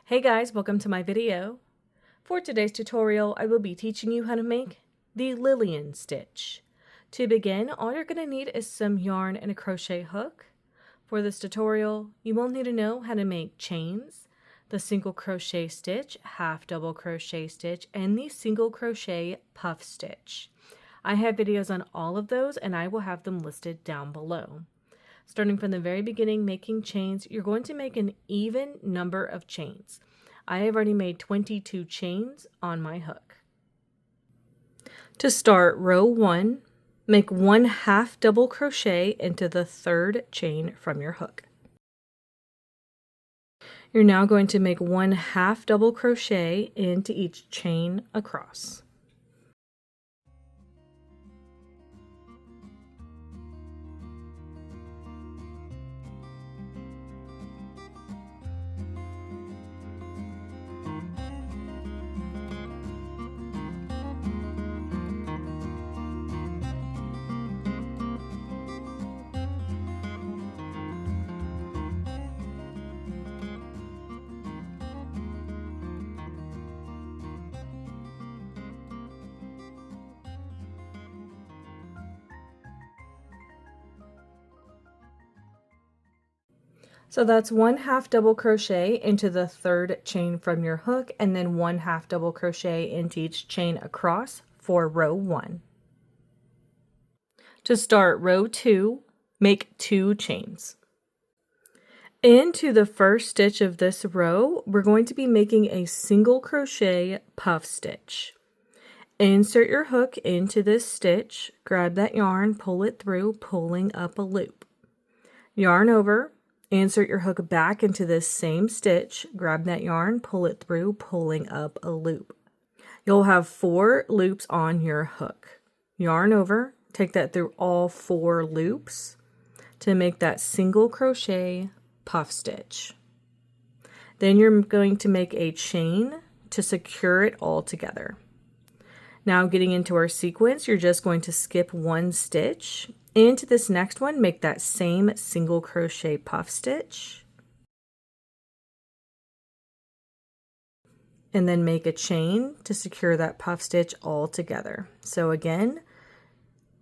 Hey guys, welcome to my video. For today's tutorial, I will be teaching you how to make the Lillian stitch. To begin, all you're going to need is some yarn and a crochet hook. For this tutorial, you will need to know how to make chains, the single crochet stitch, half double crochet stitch, and the single crochet puff stitch. I have videos on all of those and I will have them listed down below. Starting from the very beginning, making chains, you're going to make an even number of chains. I have already made 22 chains on my hook. To start row 1, make 1 half double crochet into the third chain from your hook. You're now going to make 1 half double crochet into each chain across. So that's 1 half double crochet into the third chain from your hook, and then 1 half double crochet into each chain across for row 1. To start row 2, make 2 chains. Into the first stitch of this row, we're going to be making a single crochet puff stitch. Insert your hook into this stitch, grab that yarn, pull it through, pulling up a loop. Yarn over. Insert your hook back into this same stitch, grab that yarn, pull it through, pulling up a loop. You'll have 4 loops on your hook. Yarn over, take that through all 4 loops to make that single crochet puff stitch. Then you're going to make a chain to secure it all together. Now getting into our sequence, you're just going to skip 1 stitch. Into this next one, make that same single crochet puff stitch. And then make a chain to secure that puff stitch all together. So again,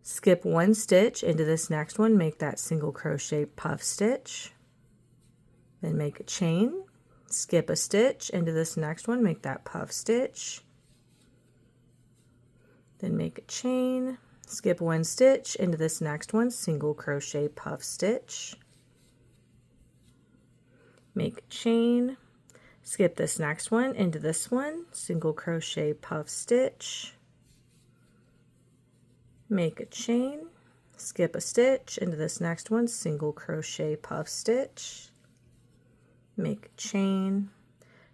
skip 1 stitch into this next one, make that single crochet puff stitch. Then make a chain, skip a stitch into this next one, make that puff stitch. Then make a chain. Skip 1 stitch into this next one, single crochet puff stitch. Make a chain. Skip this next one into this one, single crochet puff stitch. Make a chain. Skip a stitch into this next one, single crochet puff stitch. Make a chain.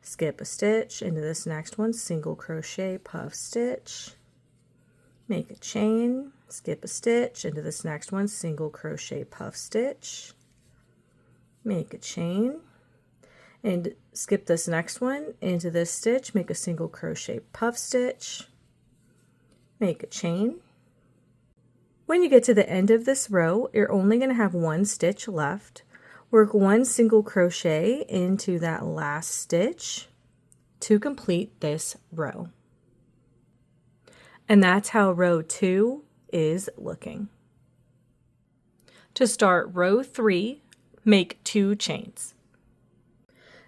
Skip a stitch into this next one, single crochet puff stitch. Make a chain, skip a stitch into this next one, single crochet puff stitch, make a chain, and skip this next one into this stitch, make a single crochet puff stitch, make a chain. When you get to the end of this row, you're only going to have 1 stitch left. Work 1 single crochet into that last stitch to complete this row. And that's how row 2 is looking. To start row 3, make 2 chains.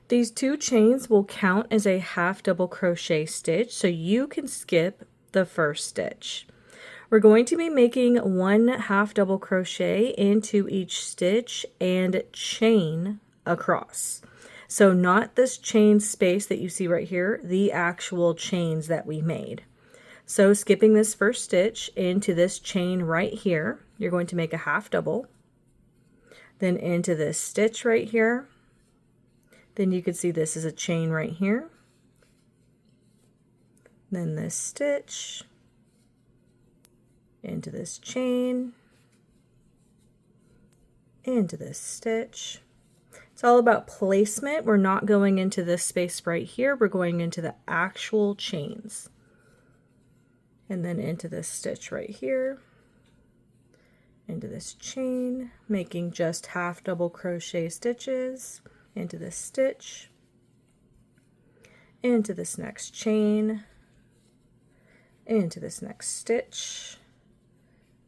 These 2 chains will count as a half double crochet stitch, so you can skip the first stitch. We're going to be making 1 half double crochet into each stitch and chain across. So not this chain space that you see right here, the actual chains that we made. So skipping this first stitch into this chain right here, you're going to make a half double, then into this stitch right here, then you can see this is a chain right here, then this stitch, into this chain, into this stitch. It's all about placement. We're not going into this space right here, we're going into the actual chains. And then into this stitch right here, into this chain, making just half double crochet stitches, into this stitch, into this next chain, into this next stitch,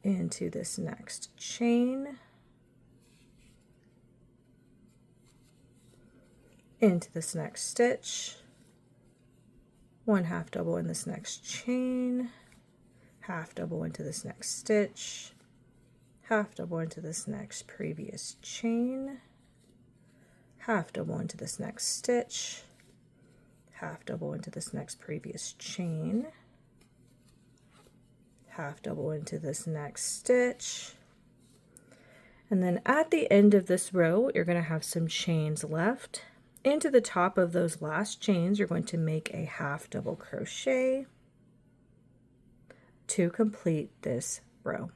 into this next chain, into this next stitch, 1 half double in this next chain, half double into this next stitch, half double into this next previous chain, half double into this next stitch, half double into this next previous chain, half double into this next stitch, and then at the end of this row you're going to have some chains left. Into the top of those last chains you're going to make a half double crochet to complete this row.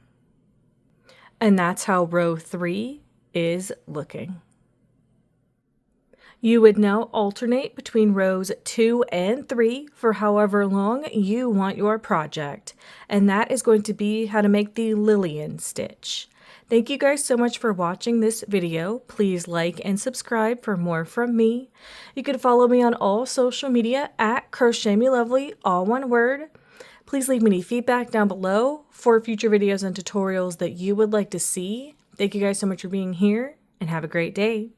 And that's how row 3 is looking. You would now alternate between rows 2 and 3 for however long you want your project. And that is going to be how to make the Lillian stitch. Thank you guys so much for watching this video. Please like and subscribe for more from me. You can follow me on all social media at Crochet Me Lovely, all one word. Please leave me any feedback down below for future videos and tutorials that you would like to see. Thank you guys so much for being here and have a great day.